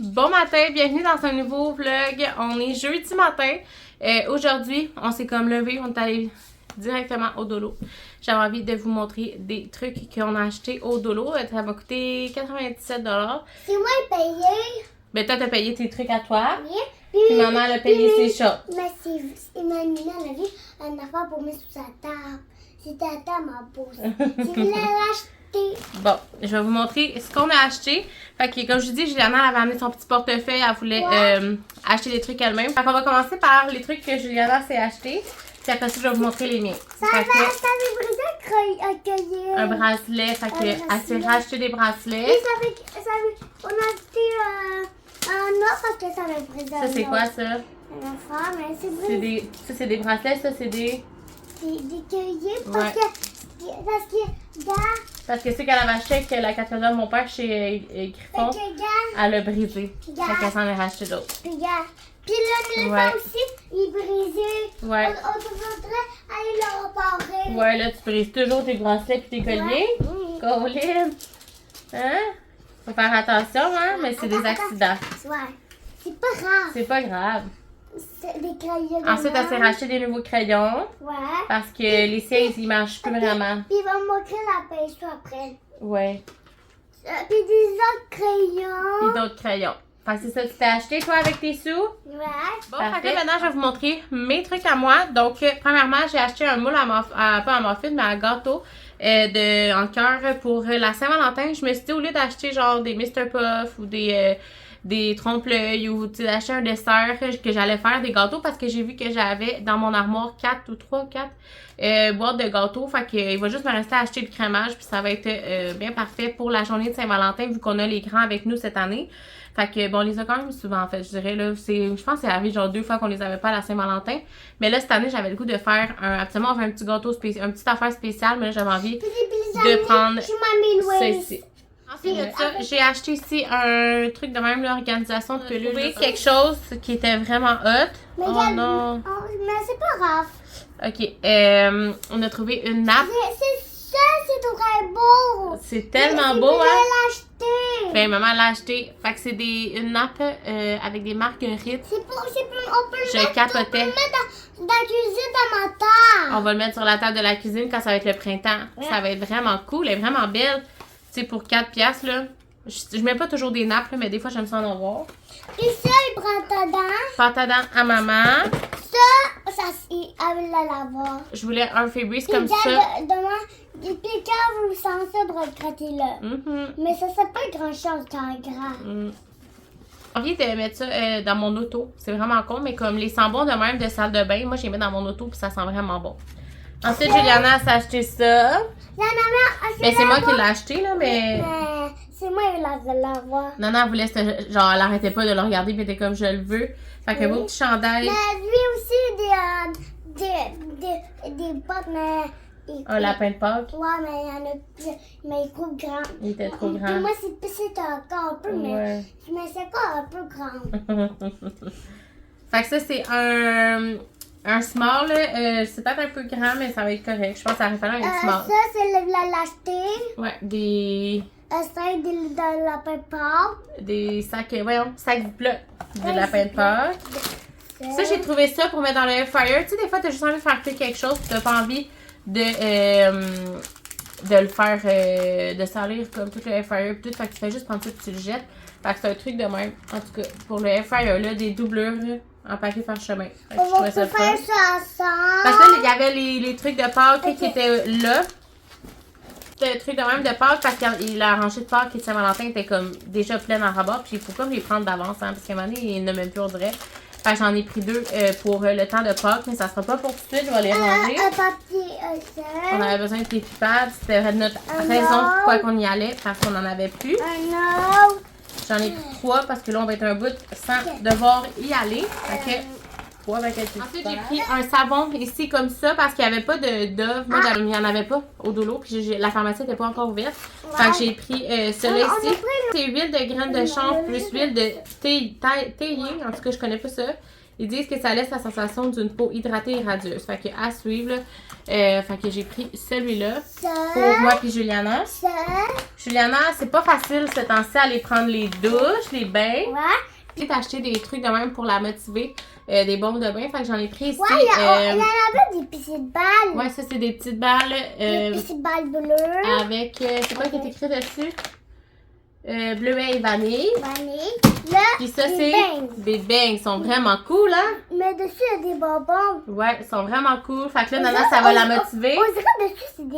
Bon matin, bienvenue dans un nouveau vlog. On est jeudi matin. Aujourd'hui, on s'est comme levé, on est allé directement au Dolo. J'avais envie de vous montrer des trucs qu'on a achetés au Dolo. Ça m'a coûté 97$. C'est moi qui payé. Ben toi, t'as payé tes trucs à toi. Oui. Puis maman, elle a payé ses choses. Mais Emmanuel avait une affaire pour mettre sous sa table. C'était à table ma pause. Je voulais l'acheter. Bon, je vais vous montrer ce qu'on a acheté. Fait que comme je vous dis, Juliana elle avait amené son petit portefeuille. Elle voulait acheter des trucs elle-même. Fait qu'on va commencer par les trucs que Juliana s'est acheté. Puis après ça, je vais vous montrer les miens. Ça avait brisé un collier. Un bracelet. Fait que elle s'est racheté des bracelets. Et on a acheté un autre parce que ça avait brisé. Ça, c'est quoi ça? Un affaire, mais c'est brisé. Ça, c'est des bracelets. Ça, c'est des... C'est des colliers Ouais. Parce que c'est qu'elle avait acheté avec la cathédrale de mon père chez Griffon. Elle a brisé. Fait qu'elle s'en a racheté d'autres. Puis là, Ouais. aussi, il brisait. Ouais. On devrait aller le réparer. Ouais, là, tu brises toujours tes bracelets et tes colliers. Ouais. Colin! Hein? Faut faire attention, hein? Mais c'est des accidents. Ouais. C'est pas grave. C'est pas grave. C'est des crayons. Ensuite, elle s'est racheté des nouveaux crayons. Ouais. Parce que les siens, ils marchent plus vraiment. Puis il va me montrer la pinceau après. Ouais. Puis des autres crayons. Et d'autres crayons. Fait que c'est ça que tu t'es acheté, toi, avec tes sous? Ouais. Bon, fait que là, maintenant, je vais vous montrer mes trucs à moi. Donc, premièrement, j'ai acheté un moule pas à muffin, mais à gâteau en cœur pour la Saint-Valentin. Je me suis dit, au lieu d'acheter genre des Mr. Puff ou des trompe-l'œil ou d'acheter un dessert, que j'allais faire des gâteaux parce que j'ai vu que j'avais dans mon armoire 4 ou 3 ou 4 boîtes de gâteaux. Fait que il va juste me rester à acheter le crémage puis ça va être bien parfait pour la journée de Saint-Valentin vu qu'on a les grands avec nous cette année. Fait que bon, on les a quand même souvent en fait, je dirais là, je pense que c'est arrivé genre 2 fois qu'on les avait pas à la Saint-Valentin. Mais là cette année, j'avais le goût de faire absolument un petit gâteau spécial, une petite affaire spéciale, mais là j'avais envie de prendre ceci. Ensuite de ça, j'ai acheté ici un truc de même, l'organisation de peluche. J'ai trouvé quelque chose qui était vraiment hot. Mais Oh non! Mais c'est pas grave. Ok, on a trouvé une nappe. C'est très beau. C'est tellement beau, hein? L'acheter. Ben, maman l'a acheté. Fait que c'est une nappe avec des marguerites. On peut Je capotais. le mettre dans la cuisine dans ma table. On va le mettre sur la table de la cuisine quand ça va être le printemps. Ouais. Ça va être vraiment cool. Elle est vraiment belle. Tu sais, pour 4$, là. Je mets pas toujours des nappes, là, mais des fois, j'aime ça en avoir. Et ça, il prend ta dent. Pâte à dents à maman. Ça, il avait la lavoir. Je voulais un Fabrice comme Puis ça. demain, et puis quand vous sentez, ça doit être gratter-le. Mhm. Mais ça, c'est pas grand-chose quand grand. J'ai envie de mettre ça dans mon auto. C'est vraiment con, mais comme les sambons de même de salle de bain, moi, je les mets dans mon auto puis ça sent vraiment bon. Ensuite, Juliana s'est acheté ça. Mais c'est moi qui l'ai acheté, là, mais... C'est moi qui l'avais l'avoir. Non, elle voulait, genre, elle arrêtait pas de le regarder, puis elle était comme, je le veux. Fait que beau petit chandail. Mais lui aussi, des bottes, mais... Un lapin de Pâques. Ouais, mais il y en a plus. Mais il est trop grand. Il était trop Puis grand. moi, c'est encore un peu, Ouais. mais c'est encore un peu grand. Fait que ça, c'est un small, là. C'est peut-être un peu grand, mais ça va être correct. Je pense que ça va faire un small. Ça, c'est l'acheter. Ouais, des C'est de la pépère. sacs, voyons, sacs plats de lapin de Pâques. Ça, j'ai trouvé ça pour mettre dans le air fryer. Tu sais, des fois, t'as juste envie de faire cuire quelque chose, pis t'as pas envie de le faire, de salir comme tout le air fryer pis tout. Fait que tu fais juste prendre ça pis tu le jettes. Fait que c'est un truc de même. En tout cas, pour le air fryer, là, des doublures, là, empaquées par chemin. Fait que je On trouvais va ça faire fun. ça ensemble. Parce que là, il y avait les trucs de Pâques qui étaient là. C'était le truc de même de Pâques parce que la rangée de Pâques et de Saint-Valentin était comme déjà pleine en rabat. Puis il faut comme les prendre d'avance, hein, parce qu'à un moment donné, il n'y en a même plus, on dirait. Fait que j'en ai pris 2 pour le temps de Pâques, mais ça sera pas pour tout de suite, je vais les ranger. Un papier, On avait besoin de papier pads, c'était notre raison pourquoi qu'on y allait, parce qu'on en avait plus. un autre. J'en ai pris 3 parce que là, on va être un bout sans devoir y aller. Fait que 3 avec un Ensuite, j'ai pris un savon ici comme ça parce qu'il n'y avait pas de Dove. Moi, il n'y en avait pas au Dolo, puis la pharmacie n'était pas encore ouverte. Fait que j'ai pris celui-là On a ici. C'est huile de graines de chanvre plus huile de théier. En tout cas, je connais pas ça. Ils disent que ça laisse la sensation d'une peau hydratée et radieuse. Fait que à suivre, là. Fait que j'ai pris celui-là pour moi puis Juliana. Ça. Juliana, c'est pas facile ce temps-ci à aller prendre les douches, les bains. Ouais. J'ai acheté des trucs de même pour la motiver, des bombes de bain. Fait que j'en ai pris ici. Ouais, il y en avait des petites balles. Ouais, ça c'est des petites balles. Des petites balles bleues. Avec, c'est quoi qui est écrit dessus? Bleuet et vanille. Vanille. Là, Puis ça, des c'est bangs. des bangs. Ils sont vraiment cool, hein? Mais dessus, il y a des bonbons. Ouais, ils sont vraiment cool. Fait que là, Nana, ça va la motiver. On dirait dessus, c'est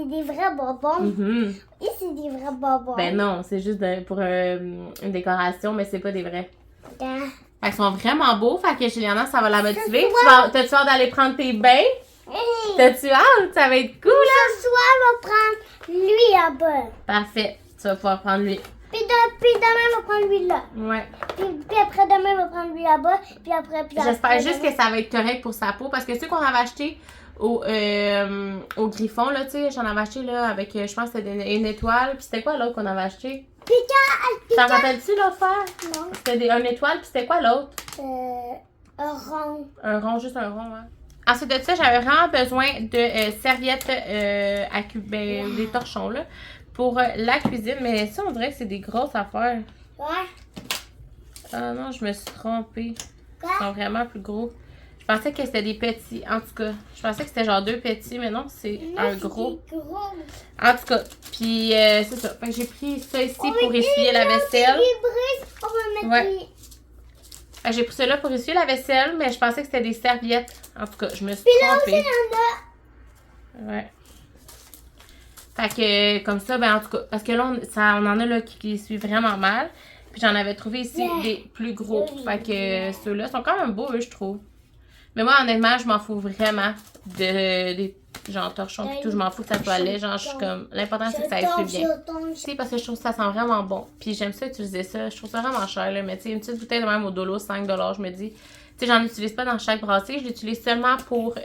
des vrais bonbons. Mhm. Et c'est des vrais bonbons. Ben non, c'est juste pour une décoration, mais c'est pas des vrais. Attends. Fait qu'ils sont vraiment beaux. Fait que Juliana, ça va la motiver. soir- T'as-tu hâte d'aller prendre tes bains? Hey. T'as-tu hâte? Ça va être cool, hein? Ce soir, on va prendre lui là-bas. Parfait. Tu vas pouvoir prendre lui. Puis demain, on va prendre lui là. Ouais. Puis après demain, on va prendre lui là-bas. Puis après. J'espère juste que ça va être correct pour sa peau. Parce que ceux qu'on avait acheté au Griffon, là, tu sais, j'en avais acheté, là, avec, je pense que c'était une étoile. Puis c'était quoi l'autre qu'on avait acheté? T'en rappelles-tu l'autre fois? Non. C'était une étoile, puis c'était quoi l'autre? Un rond. Un rond, juste un rond, hein. Ensuite de ça, j'avais vraiment besoin de serviettes des torchons, là, pour la cuisine. Mais ça, on dirait que c'est des grosses affaires. Ouais. Ah non, je me suis trompée. Quoi? Ils sont vraiment plus gros. Je pensais que c'était des petits. En tout cas, je pensais que c'était genre 2 petits, mais non, c'est un gros. Des gros. En tout cas, puis c'est ça. Fait que j'ai pris ça ici pour essuyer la vaisselle. On va mettre Ouais. Fait que j'ai pris cela pour essuyer la vaisselle, mais je pensais que c'était des serviettes. En tout cas, je me suis Puis là aussi, trompée. il y en a. Ouais. Fait que comme ça, ben en tout cas, parce que là, on en a là qui suivent vraiment mal. Puis j'en avais trouvé ici des plus gros. Fait que ceux-là sont quand même beaux, eux, je trouve. Mais moi, honnêtement, je m'en fous vraiment des genre torchons pis tout. Je m'en fous que ça soit laid. Genre, je suis comme. L'important, c'est que ça essuie bien. C'est parce que je trouve que ça sent vraiment bon. Puis j'aime ça utiliser ça. Je trouve ça vraiment cher, là. Mais tu sais, une petite bouteille de même au Dolo, 5 $, je me dis. Tu sais, j'en utilise pas dans chaque brassée. Je l'utilise seulement pour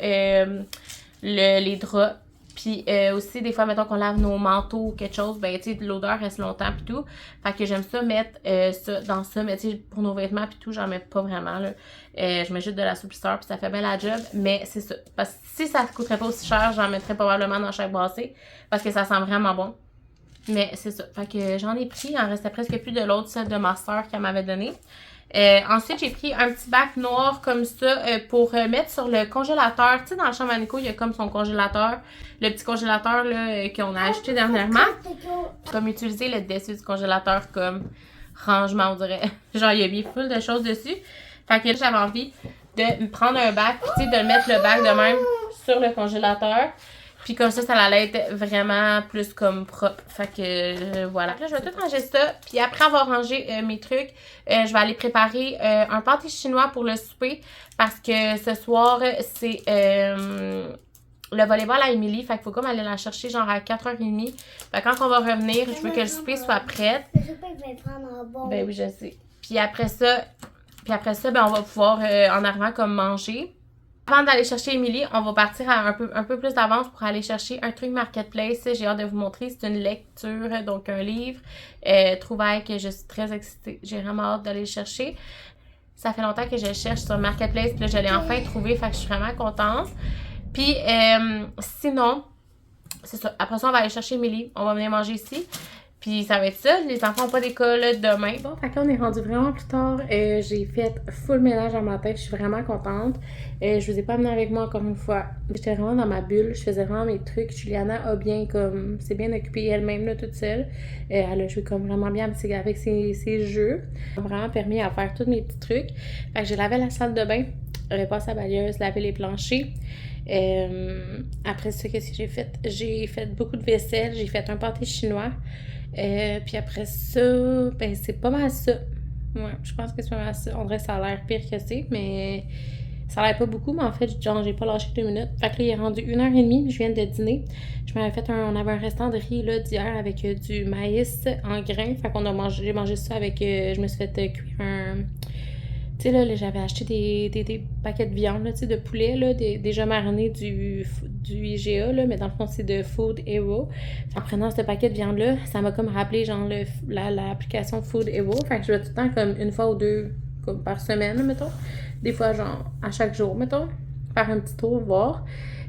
les draps. Puis aussi, des fois, mettons qu'on lave nos manteaux ou quelque chose, ben, tu sais, l'odeur reste longtemps pis tout. Fait que j'aime ça mettre ça dans ça. Mais tu sais, pour nos vêtements pis tout, j'en mets pas vraiment, là. Je mets juste de l'assouplisseur puis ça fait bien la job. Mais c'est ça. Parce que si ça coûterait pas aussi cher, j'en mettrais probablement dans chaque brassée. Parce que ça sent vraiment bon. Mais c'est ça. Fait que j'en ai pris. Il en restait presque plus de l'autre, celle de ma soeur qu'elle m'avait donné. Ensuite, j'ai pris un petit bac noir comme ça pour mettre sur le congélateur. Tu sais, dans la chambre à Nico, il y a comme son congélateur. Le petit congélateur là qu'on a acheté dernièrement. Comme utiliser le dessus du congélateur comme rangement, on dirait. Genre, il y a bien full de choses dessus. Fait que là, j'avais envie de me prendre un bac, tu sais, de mettre le bac de même sur le congélateur. Puis comme ça allait être vraiment plus comme propre. Fait que voilà. Là, je vais tout ranger ça. Puis après avoir rangé mes trucs, je vais aller préparer un pâté chinois pour le souper. Parce que ce soir, c'est le volleyball à Émilie. Fait qu'il faut comme aller la chercher genre à 4h30. Fait que quand on va revenir, je veux que le souper soit prêt. Le souper, je vais le prendre en bon. Ben oui, je sais. Puis après ça, ben on va pouvoir en arrivant comme manger. Avant d'aller chercher Émilie, on va partir à un peu plus d'avance pour aller chercher un truc Marketplace. J'ai hâte de vous montrer. C'est une lecture, donc un livre. Trouvaille que je suis très excitée. J'ai vraiment hâte d'aller le chercher. Ça fait longtemps que je le cherche sur Marketplace. Puis là, je l'ai enfin trouvé. Fait que je suis vraiment contente. Puis sinon, c'est ça. Après ça, on va aller chercher Émilie. On va venir manger ici. Puis ça va être ça. Les enfants n'ont pas d'école demain. Bon, fait qu'on est rendu vraiment plus tard. J'ai fait full ménage dans ma tête. Je suis vraiment contente. Je vous ai pas amené avec moi encore une fois. J'étais vraiment dans ma bulle. Je faisais vraiment mes trucs. Juliana a bien comme... s'est bien occupée elle-même là, toute seule. Elle a joué comme vraiment bien avec ses jeux. Ça m'a vraiment permis à faire tous mes petits trucs. Fait que j'ai lavé la salle de bain. Passé à la balayeuse, lavé les planchers. Après ça, qu'est-ce que j'ai fait? J'ai fait beaucoup de vaisselle. J'ai fait un pâté chinois. Puis après ça, ben c'est pas mal ça. Ouais, je pense que c'est pas mal ça. On dirait que ça a l'air pire que c'est, mais ça a l'air pas beaucoup. Mais en fait, genre, j'ai pas lâché 2 minutes. Fait que là, il est rendu 1h30. Je viens de dîner. On avait un restant de riz là d'hier avec du maïs en grains. Fait qu'on j'ai mangé ça avec... je me suis fait cuire un... Tu sais, là, j'avais acheté des paquets de viande, là, tu sais, de poulet, là, déjà marinés du IGA, là, mais dans le fond, c'est de Food Hero. En prenant ce paquet de viande-là, ça m'a comme rappelé, genre, l'application Food Hero. Fait que je vais tout le temps, comme, une fois ou deux, comme par semaine, mettons. Des fois, genre, à chaque jour, mettons. Faire un petit tour, voir.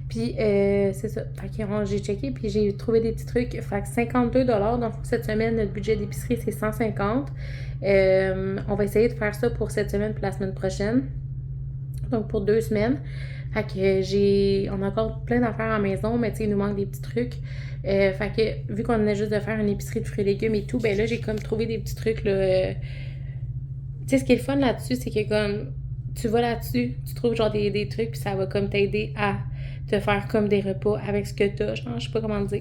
Puis, c'est ça. Fait que j'ai checké, puis j'ai trouvé des petits trucs. Fait que 52 $. Donc, cette semaine, notre budget d'épicerie, c'est 150. On va essayer de faire ça pour cette semaine puis la semaine prochaine. Donc, pour 2 semaines. Fait que on a encore plein d'affaires à la maison, mais tu sais, il nous manque des petits trucs. Fait que, vu qu'on venait juste de faire une épicerie de fruits et légumes et tout, ben là, j'ai comme trouvé des petits trucs, là. Tu sais, ce qui est le fun là-dessus, c'est que comme, tu vas là-dessus, tu trouves genre des trucs, puis ça va comme t'aider à te faire comme des repas avec ce que t'as, genre, je sais pas comment dire.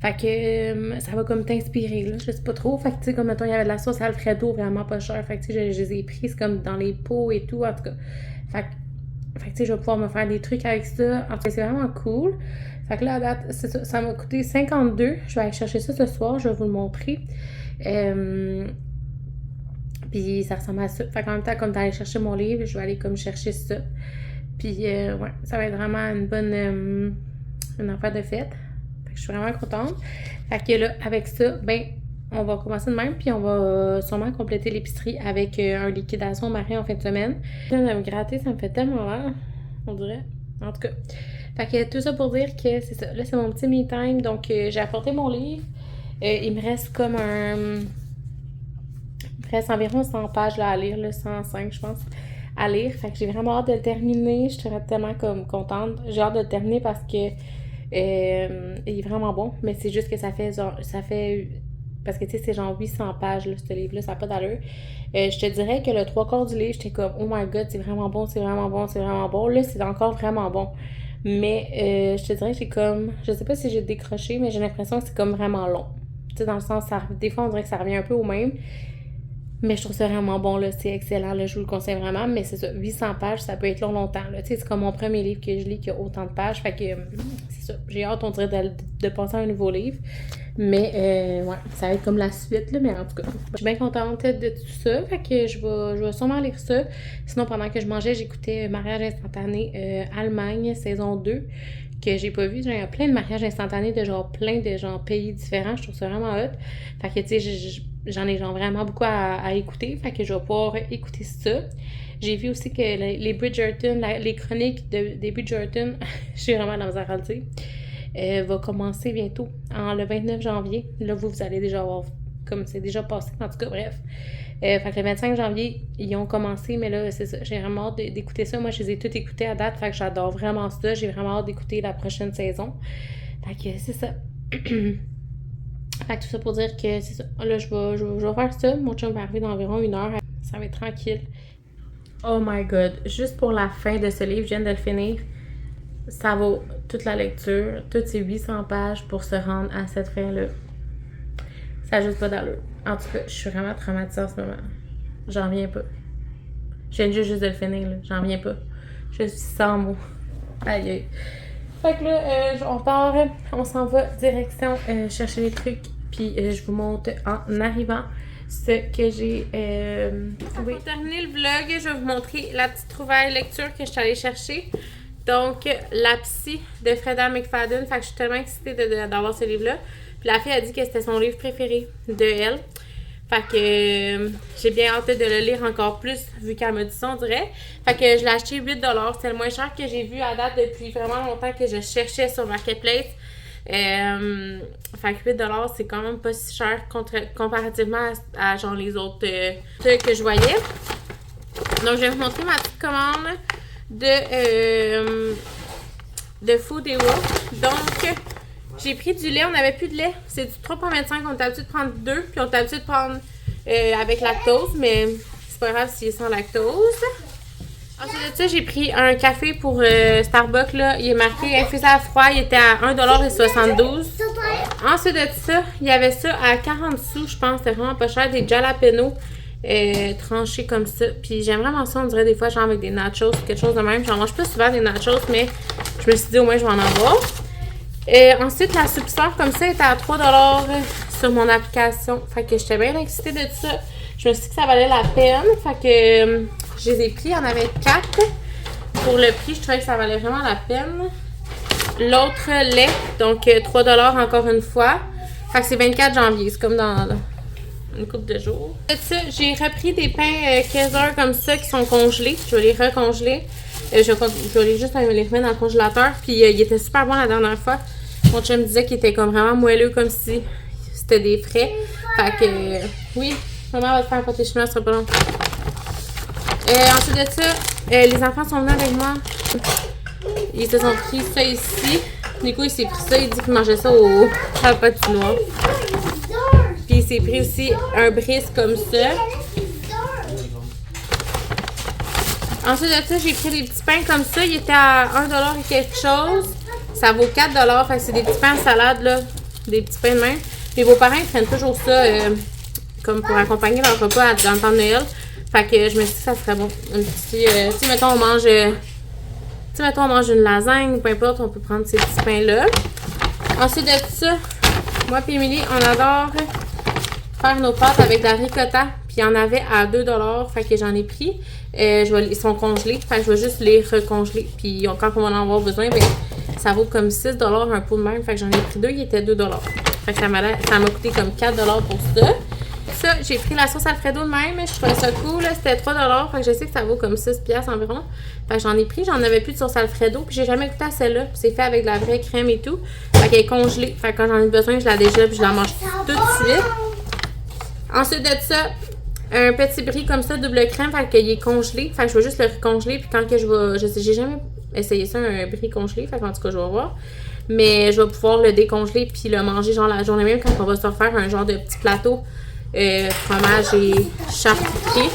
Fait que ça va comme t'inspirer, là, je sais pas trop. Fait que tu sais, comme mettons, il y avait de la sauce Alfredo vraiment pas chère. Fait que tu sais, je les ai prises comme dans les pots et tout, en tout cas. Fait que tu sais, je vais pouvoir me faire des trucs avec ça. En tout cas, c'est vraiment cool. Fait que là, à date, c'est ça, ça m'a coûté 52. Je vais aller chercher ça ce soir, je vais vous le montrer. Puis ça ressemble à ça. Fait qu'en même temps, comme d'aller chercher mon livre, je vais aller comme chercher ça. Puis ouais, ça va être vraiment une bonne une affaire de fête. Fait que je suis vraiment contente. Fait que là, avec ça, ben, on va commencer de même, puis on va sûrement compléter l'épicerie avec un liquidation marin en fin de semaine. Là, de me gratter, ça me fait tellement mal, on dirait. En tout cas. Fait que tout ça pour dire que c'est ça. Là, c'est mon petit me time. Donc, j'ai apporté mon livre. Il me reste comme il me reste environ 100 pages là, à lire, là, 105, je pense, à lire. Fait que j'ai vraiment hâte de le terminer. Je serais tellement comme contente. J'ai hâte de le terminer parce que il est vraiment bon. Mais c'est juste que ça fait parce que tu sais, c'est genre 800 pages, là, ce livre-là, ça n'a pas d'allure. Je te dirais que le 3/4 du livre, j'étais comme, oh my god, c'est vraiment bon, c'est vraiment bon, c'est vraiment bon. Là, c'est encore vraiment bon. Mais je te dirais que j'ai comme, je sais pas si j'ai décroché, mais j'ai l'impression que c'est comme vraiment long. Tu sais, dans le sens, des fois, on dirait que ça revient un peu au même. Mais je trouve ça vraiment bon, là, c'est excellent, là, je vous le conseille vraiment. Mais c'est ça, 800 pages, ça peut être long longtemps, là. Tu sais, c'est comme mon premier livre que je lis qui a autant de pages. Fait que, c'est ça, j'ai hâte, on dirait, de passer à un nouveau livre. Mais, ouais, ça va être comme la suite, là, mais en tout cas, je suis bien contente de tout ça. Fait que je vais sûrement lire ça. Sinon, pendant que je mangeais, j'écoutais Mariage instantané Allemagne, saison 2, que j'ai pas vu. J'ai plein de mariages instantanés de genre plein de genre pays différents. Je trouve ça vraiment hot. Fait que, tu sais, j'en ai genre vraiment beaucoup à écouter. Fait que je vais pouvoir écouter ça. J'ai vu aussi que les Bridgerton, les chroniques des Bridgerton, j'ai vraiment de la misère à le dire, va commencer bientôt, le 29 janvier. Là, vous allez déjà voir, comme c'est déjà passé, en tout cas, bref. Fait que le 25 janvier, ils ont commencé, mais là, c'est ça, j'ai vraiment hâte d'écouter ça. Moi, je les ai toutes écoutées à date, fait que j'adore vraiment ça. J'ai vraiment hâte d'écouter la prochaine saison. Fait que c'est ça. Fait que tout ça pour dire que c'est ça. Là, je vais faire ça. Mon chum va arriver dans environ 1 heure. Ça va être tranquille. Oh my god. Juste pour la fin de ce livre, je viens de le finir. Ça vaut toute la lecture, toutes ces 800 pages pour se rendre à cette fin-là. Ça n'a juste pas d'allure. En tout cas, je suis vraiment traumatisée en ce moment. J'en reviens pas. Je viens juste de le finir, là. J'en reviens pas. Je suis sans mots. Aïe aïe. Fait que là, on part, on s'en va direction chercher les trucs, puis je vous montre en arrivant ce que j'ai. Pour terminer le vlog, je vais vous montrer la petite trouvaille lecture que je suis allée chercher. Donc, La Psy de Freda McFadden. Fait que je suis tellement excitée d'avoir ce livre-là. Puis la fille a dit que c'était son livre préféré de elle. Fait que j'ai bien hâte de le lire encore plus, vu qu'elle m'a dit ça, on dirait. Fait que je l'ai acheté 8 $. C'est le moins cher que j'ai vu à date depuis vraiment longtemps que je cherchais sur Marketplace. Fait que 8 $, c'est quand même pas si cher comparativement à genre les autres trucs que je voyais. Donc, je vais vous montrer ma petite commande de Food & Wolf. Donc, j'ai pris du lait, on n'avait plus de lait. C'est du 3,25, on est habitué de prendre 2. Puis on est habitué de prendre avec lactose, mais c'est pas grave s'il est sans lactose. Ensuite de ça, j'ai pris un café pour Starbucks, là. Il est marqué infusé à froid, il était à 1,72 $. Ensuite de ça, il y avait ça à 40 sous, je pense. C'était vraiment pas cher, des jalapenos tranchés comme ça. Puis j'aime vraiment ça, on dirait des fois, genre avec des nachos, quelque chose de même. J'en mange pas souvent des nachos, mais je me suis dit au moins je vais en avoir. Ensuite, la soupe sœur comme ça était à 3 $ sur mon application. Fait que j'étais bien excitée de ça. Je me suis dit que ça valait la peine. Fait que je les ai pris. Il y en avait 4. Pour le prix, je trouvais que ça valait vraiment la peine. L'autre lait, donc 3 $ encore une fois. Fait que c'est 24 janvier. C'est comme dans une couple de jours. Ça, j'ai repris des pains Kaiser comme ça qui sont congelés. Je vais les recongeler. Je vais juste les remettre dans le congélateur. Puis il était super bon la dernière fois. Mon chum me disait qu'il était comme vraiment moelleux, comme si c'était des frais. Fait que oui, maman va te faire un pâté chinois, ça sera pas long. Ensuite de ça, les enfants sont venus avec moi. Ils se sont pris ça ici. Nico, il s'est pris ça, il dit qu'il mangeait ça au patinoire. Puis il s'est pris aussi un bris comme ça. Ensuite de ça, j'ai pris des petits pains comme ça. Il était à 1$ et quelque chose. Ça vaut 4$. Fait que c'est des petits pains en salade, là. Des petits pains de même. Mes beaux-parents, ils prennent toujours ça comme pour accompagner leur repas dans le temps de Noël. Fait que je me suis dit que ça serait bon. Un petit, tu sais, mettons, on mange une lasagne, peu importe, on peut prendre ces petits pains-là. Ensuite de ça, moi et Émilie, on adore faire nos pâtes avec de la ricotta. Puis il y en avait à 2$, fait que j'en ai pris. Ils sont congelés, fait que je vais juste les recongeler. Puis quand on va en avoir besoin, ben, ça vaut comme 6$ un pot de même. Fait que j'en ai pris 2, il était 2$. Fait que ça m'a coûté comme 4$ pour ça. Ça, j'ai pris la sauce Alfredo de même. Je trouvais ça cool. C'était 3$. Fait que je sais que ça vaut comme 6$ environ. Fait que j'en ai pris. J'en avais plus de sauce Alfredo. Puis j'ai jamais goûté à celle-là. Puis c'est fait avec de la vraie crème et tout. Fait qu'elle est congelée. Fait que quand j'en ai besoin, je la dégèle puis je la mange tout de suite. Ensuite de ça, un petit brie comme ça, double crème. Fait qu'il est congelé. Fait que je vais juste le recongeler. Puis quand que j'ai jamais essayé ça, un brie congelé. Fait qu'en tout cas, je vais voir. Mais je vais pouvoir le décongeler puis le manger genre la journée même quand on va se refaire un genre de petit plateau. Fromage et charcuterie.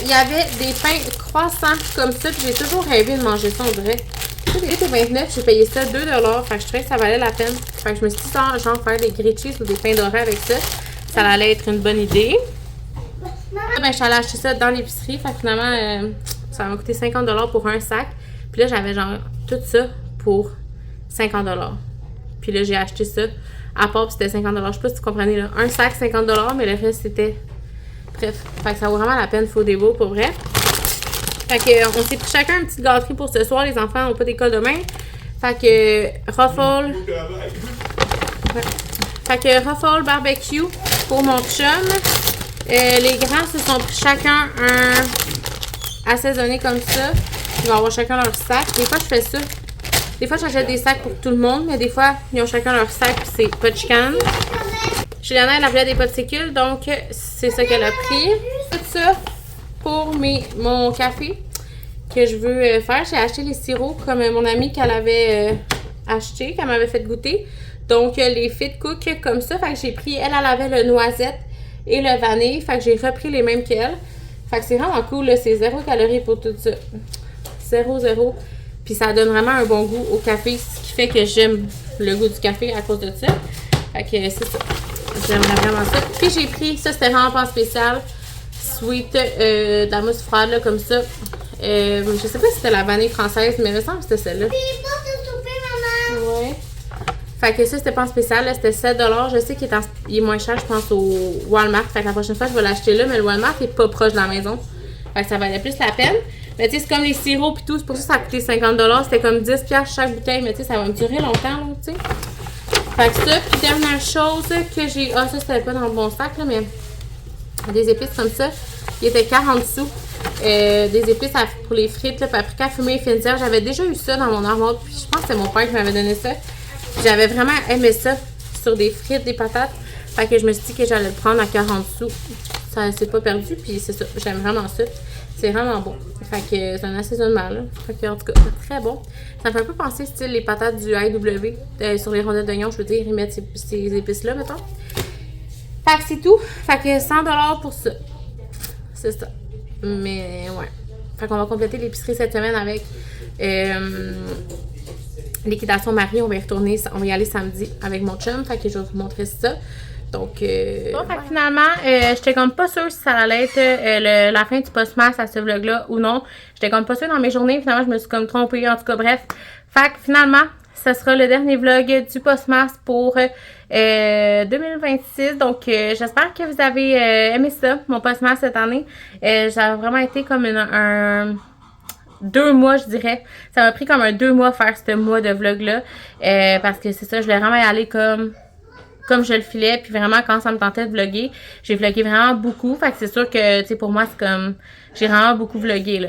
Il y avait des pains croissants comme ça, puis j'ai toujours rêvé de manger ça, on dirait. C'était 29, j'ai payé ça 2$, fait que je trouvais que ça valait la peine. Fait que je me suis dit, genre faire des grilled cheese ou des pains dorés avec ça, ça allait être une bonne idée. Ben, je suis allée acheter ça dans l'épicerie, fait que finalement, ça m'a coûté 50$ pour un sac. Puis là, j'avais genre tout ça pour 50$. Puis là, j'ai acheté ça. À part, c'était 50$. Je sais pas si tu comprenais, là. Un sac, 50$, mais le reste, c'était... Bref. Fait que ça vaut vraiment la peine, faux débo, pour vrai. Fait que, on s'est pris chacun une petite gâterie pour ce soir. Les enfants n'ont pas d'école demain. Fait que, Ruffle... Fait que, Ruffle barbecue pour mon chum. Les grands se sont pris chacun un assaisonné comme ça. Ils vont avoir chacun leur sac. Des fois, je fais ça. Des fois, j'achète des sacs pour tout le monde, mais des fois, ils ont chacun leur sac puis c'est pas de chicane. Juliana, elle voulait des poticules, donc c'est ça qu'elle a pris. Tout ça pour mon café que je veux faire. J'ai acheté les sirops comme mon amie qu'elle avait acheté, qu'elle m'avait fait goûter. Donc, les Fit Cook comme ça. Fait que j'ai pris, elle avait le noisette et le vanille. Fait que j'ai repris les mêmes qu'elle. Fait que c'est vraiment cool, là. C'est 0 calories pour tout ça. 0. Puis ça donne vraiment un bon goût au café, ce qui fait que j'aime le goût du café à cause de ça. Fait que c'est ça. J'aimerais vraiment ça. Puis j'ai pris, ça c'était vraiment pas spécial. Sweet, de la mousse froide là, comme ça. Je sais pas si c'était la vanille française, mais il me semble que c'était celle-là. Puis pas de souper, maman. Ouais. Fait que ça c'était pas en spécial, là, c'était 7$. Je sais qu'il est moins cher, je pense, au Walmart. Fait que la prochaine fois, je vais l'acheter là, mais le Walmart est pas proche de la maison. Fait que ça valait plus la peine. Mais tu sais, c'est comme les sirops et tout, c'est pour ça que ça a coûté 50$. C'était comme 10$ chaque bouteille, mais tu sais, ça va me durer longtemps, là, tu sais. Fait que ça, puis dernière chose que j'ai... Ah, ça, c'était pas dans le bon sac, là, mais... Des épices comme ça. Il était 40 sous. Des épices pour les frites, là, paprika fumée, fine terre. J'avais déjà eu ça dans mon armoire, puis je pense que c'est mon père qui m'avait donné ça. J'avais vraiment aimé ça sur des frites, des patates. Fait que je me suis dit que j'allais le prendre à 40 sous. Ça s'est pas perdu, puis c'est ça. J'aime vraiment ça. C'est vraiment bon. Fait que c'est un assaisonnement, là. Fait que, en tout cas, très bon. Ça me fait un peu penser, style, les patates du IW. Sur les rondelles d'oignon, je veux dire, ils mettent ces épices-là, mettons. Fait que c'est tout. Fait que 100$ pour ça. C'est ça. Mais, ouais. Fait qu'on va compléter l'épicerie cette semaine avec liquidation Marie. On va y retourner, on va y aller samedi avec mon chum. Fait que je vais vous montrer ça. Donc, bon, fait que finalement, j'étais comme pas sûre si ça allait être la fin du postmax à ce vlog-là ou non. J'étais comme pas sûre dans mes journées. Finalement, je me suis comme trompée. En tout cas, bref. Fait que finalement, ce sera le dernier vlog du postmax pour 2026. Donc, j'espère que vous avez aimé ça, mon postmax cette année. Ça a vraiment été comme 2 mois, je dirais. Ça m'a pris comme 2 mois faire ce mois de vlog-là. Parce que c'est ça, je voulais vraiment y aller comme comme je le filais, puis vraiment quand ça me tentait de vlogger, j'ai vlogué vraiment beaucoup. Fait que c'est sûr que, tu sais, pour moi, c'est comme, j'ai vraiment beaucoup vlogué, là.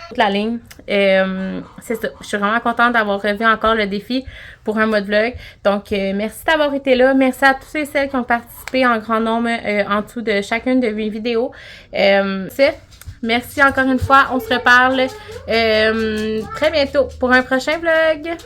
Toute la ligne. C'est ça. Je suis vraiment contente d'avoir revu encore le défi pour un mode vlog. Donc, merci d'avoir été là. Merci à tous et celles qui ont participé en grand nombre en dessous de chacune de mes vidéos. Merci encore une fois. On se reparle très bientôt pour un prochain vlog.